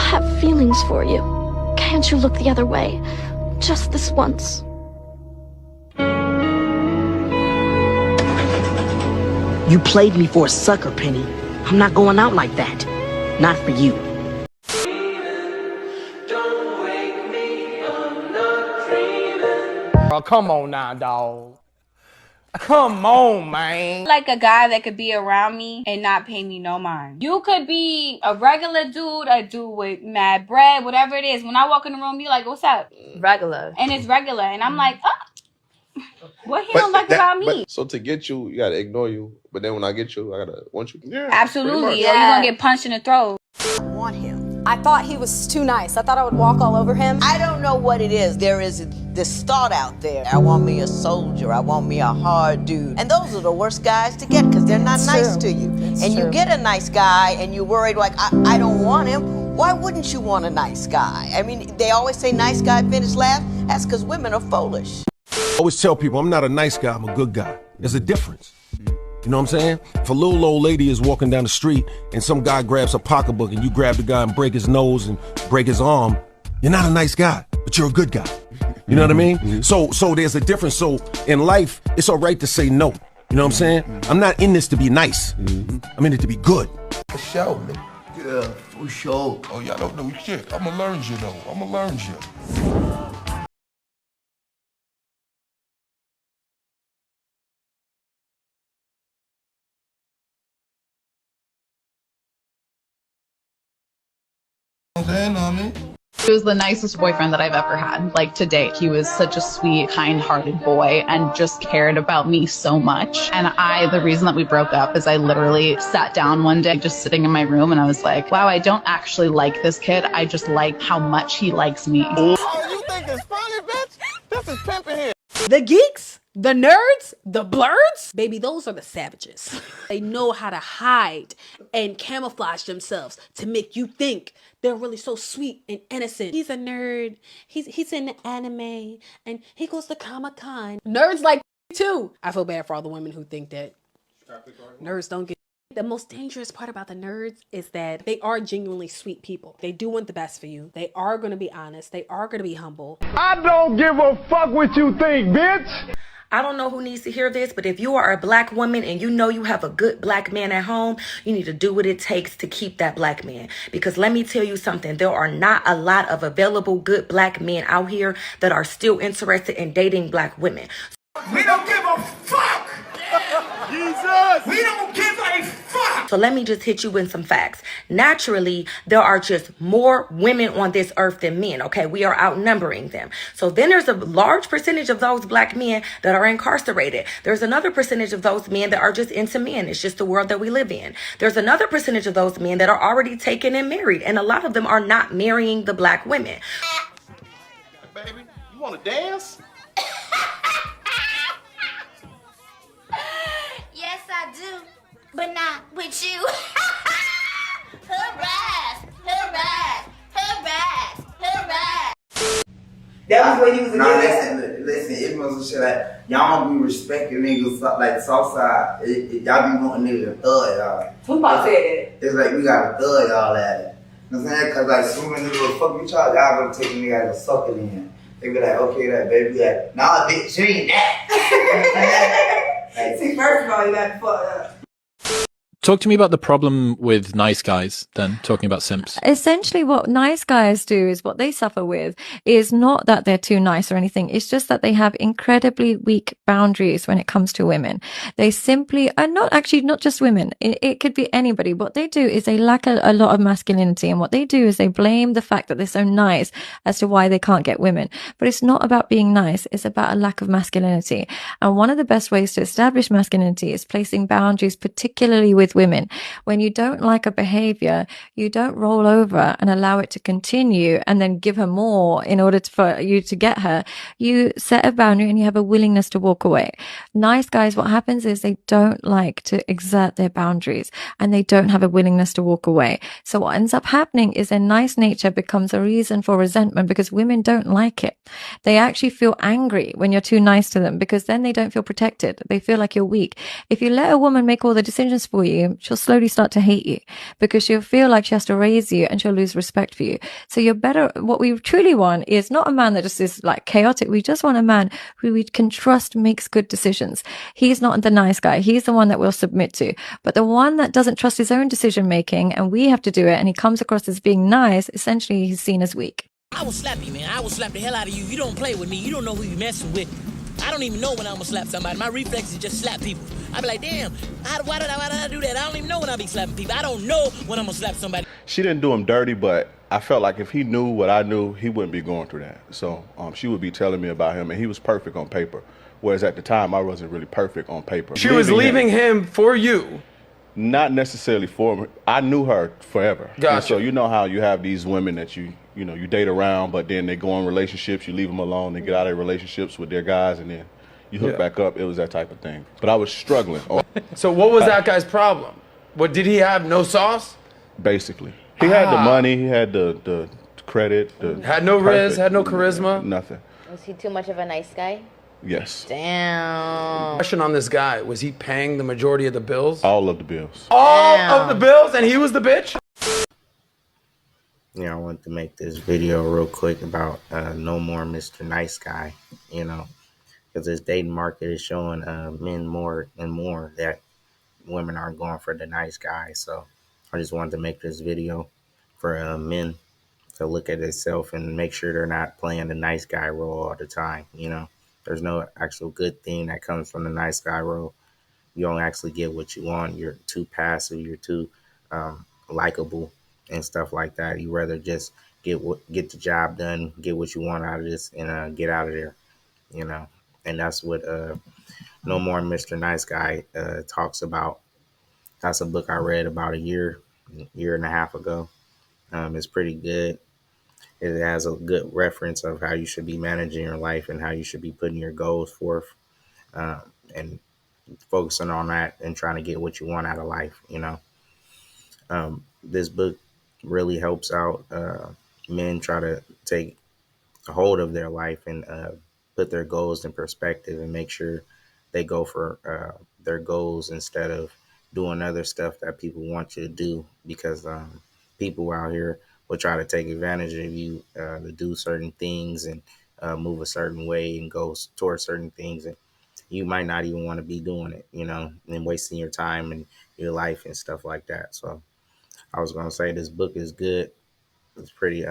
have feelings for you. Can't you look the other way? Just this once. You played me for a sucker, Penny. I'm not going out like that. Not for you. Oh, come on now, dog. Come on, man. Like a guy that could be around me and not pay me no mind. You could be a regular dude, a dude with mad bread, whatever it is. When I walk in the room, you like, what's up? Regular. And it's regular. And I'm like, oh, what he don't like about me? So to get you, you gotta ignore you. But then when I get you, I gotta want you. Yeah, absolutely. Or you're gonna get punched in the throat. I want him. I thought he was too nice. I thought I would walk all over him. I don't know what it is. There is this thought out there. I want me a soldier. I want me a hard dude. And those are the worst guys to get because they're not nice to you. And you get a nice guy and you're worried like, I don't want him. Why wouldn't you want a nice guy? I mean, they always say nice guy finish last. That's because women are foolish. I always tell people I'm not a nice guy, I'm a good guy. There's a difference. You know what I'm saying? If a little old lady is walking down the street and some guy grabs a pocketbook and you grab the guy and break his nose and break his arm, you're not a nice guy, but you're a good guy. You know what I mean? So there's a difference. So in life, it's all right to say no. You know what I'm saying? I'm not in this to be nice. I'm in it to be good. For sure, man. Yeah, for sure. Oh, y'all don't know shit. I'ma learn you, though. I'ma learn you. He was the nicest boyfriend that I've ever had, like to date. He was such a sweet, kind-hearted boy and just cared about me so much. And the reason that we broke up is I literally sat down one day just sitting in my room and I was like, wow, I don't actually like this kid. I just like how much he likes me. Oh, you think it's funny, bitch? This is pimping here. The geeks, the nerds, the blurs, baby, those are the savages. They know how to hide and camouflage themselves to make you think they're really so sweet and innocent. He's a nerd. He's in the anime and he goes to Comic-Con. Nerds like too. I feel bad for all the women who think that nerds don't get. The most dangerous part about the nerds is that they are genuinely sweet people. They do want the best for you. They are going to be honest. They are going to be humble. I don't give a fuck what you think, bitch. I don't know who needs to hear this, but if you are a black woman and you know you have a good black man at home, you need to do what it takes to keep that black man. Because let me tell you something, there are not a lot of available good black men out here that are still interested in dating black women. We don't give a fuck! Jesus! We don't give a fuck! So let me just hit you with some facts. Naturally, there are just more women on this earth than men, okay? We are outnumbering them. So then there's a large percentage of those black men that are incarcerated. There's another percentage of those men that are just into men. It's just the world that we live in. There's another percentage of those men that are already taken and married. And a lot of them are not marrying the black women. Baby, you wanna dance? Yes, I do, but not with you. Harass, harass, harass, harass. That was when he was a kid. Listen, it must shit like y'all don't be respecting niggas like Southside. Y'all be wanting niggas to thug y'all. Tupac said that. It's like we gotta thug y'all at it. You know what I'm saying? Cause like soon as niggas will fuck each other, y'all gonna take a nigga to suck it in. They be like, okay, that baby, like, nah, bitch, she ain't that. Like, See, first of all, you got to fuck up. Talk to me about the problem with nice guys, then, talking about simps. Essentially, what nice guys do is what they suffer with is not that they're too nice or anything. It's just that they have incredibly weak boundaries when it comes to women. They simply are not just women. It could be anybody. What they do is they lack a lot of masculinity. And what they do is they blame the fact that they're so nice as to why they can't get women. But it's not about being nice. It's about a lack of masculinity. And one of the best ways to establish masculinity is placing boundaries, particularly with women. When you don't like a behavior, you don't roll over and allow it to continue and then give her more in order for you to get her. You set a boundary and you have a willingness to walk away. Nice guys, what happens is they don't like to exert their boundaries and they don't have a willingness to walk away. So what ends up happening is their nice nature becomes a reason for resentment because women don't like it. They actually feel angry when you're too nice to them because then they don't feel protected. They feel like you're weak. If you let a woman make all the decisions for you, home, she'll slowly start to hate you because she'll feel like she has to raise you and she'll lose respect for you. So you're better. What we truly want is not a man that just is like chaotic. We just want a man who we can trust makes good decisions. He's not the nice guy. He's the one that we'll submit to. But the one that doesn't trust his own decision making and we have to do it and he comes across as being nice, essentially he's seen as weak. I will slap you, man. I will slap the hell out of you. You don't play with me. You don't know who you're messing with. I don't even know when I'm gonna slap somebody. My reflex is just slap people. I be like, damn, why did I do that? I don't even know when I be slapping people. I don't know when I'm gonna slap somebody. She didn't do him dirty, but I felt like if he knew what I knew, he wouldn't be going through that. So she would be telling me about him, and he was perfect on paper. Whereas at the time, I wasn't really perfect on paper. She was leaving him for you. Not necessarily for me. I knew her forever. Gotcha. And so you know how you have these women that you date around, but then they go in relationships, you leave them alone, they get out of relationships with their guys, and then you hook back up. It was that type of thing. But I was struggling. So what was that guy's problem? What, did he have no sauce? Basically. He had the money, he had the credit. Had no riz, had no charisma? Nothing. Was he too much of a nice guy? Yes. Damn. Question on this guy, was he paying the majority of the bills? All of the bills. All of the bills, and he was the bitch? I want to make this video real quick about No More Mr. Nice Guy, because this dating market is showing men more and more that women aren't going for the nice guy. So I just wanted to make this video for men to look at themselves and make sure they're not playing the nice guy role all the time. There's no actual good thing that comes from the nice guy role. You don't actually get what you want. You're too passive. You're too likable and stuff like that. You rather just get the job done, get what you want out of this, and get out of there. And that's what No More Mr. Nice Guy talks about. That's a book I read about a year and a half ago. It's pretty good. It has a good reference of how you should be managing your life and how you should be putting your goals forth and focusing on that and trying to get what you want out of life. This book really helps out men try to take a hold of their life and put their goals in perspective and make sure they go for their goals instead of doing other stuff that people want you to do, because people out here will try to take advantage of you to do certain things and move a certain way and go towards certain things. And you might not even want to be doing it, and wasting your time and your life and stuff like that. So I was going to say this book is good. It's pretty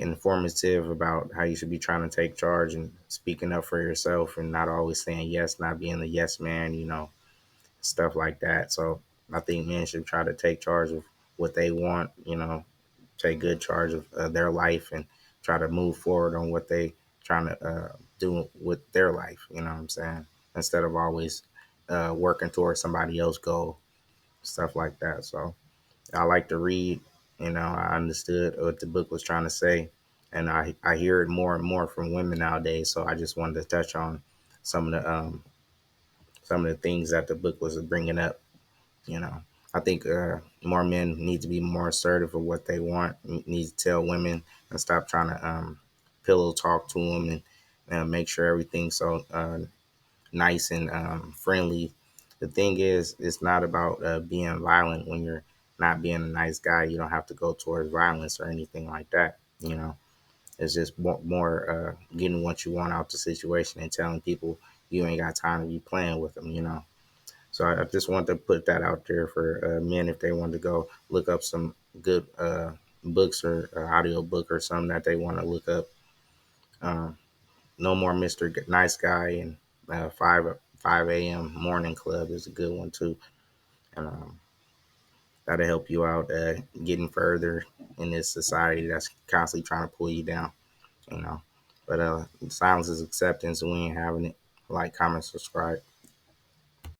informative about how you should be trying to take charge and speaking up for yourself and not always saying yes, not being the yes man, stuff like that. So I think men should try to take charge of what they want, take good charge of their life and try to move forward on what they trying to do with their life. You know what I'm saying? Instead of always working towards somebody else's goal, stuff like that. So I like to read. I understood what the book was trying to say, and I hear it more and more from women nowadays. So I just wanted to touch on some of the things that the book was bringing up. I think more men need to be more assertive of what they want. Need to tell women and stop trying to pillow talk to them and make sure everything's so nice and friendly. The thing is, it's not about being violent when you're not being a nice guy. You don't have to go towards violence or anything like that. It's just more getting what you want out the situation and telling people you ain't got time to be playing with them. So I just want to put that out there for men if they want to go look up some good books or audio book or something that they want to look up. No More Mr. Nice Guy and 5 a.m. Morning Club is a good one too. And that'll help you out getting further in this society that's constantly trying to pull you down. But silence is acceptance and we ain't having it. Like, comment, subscribe.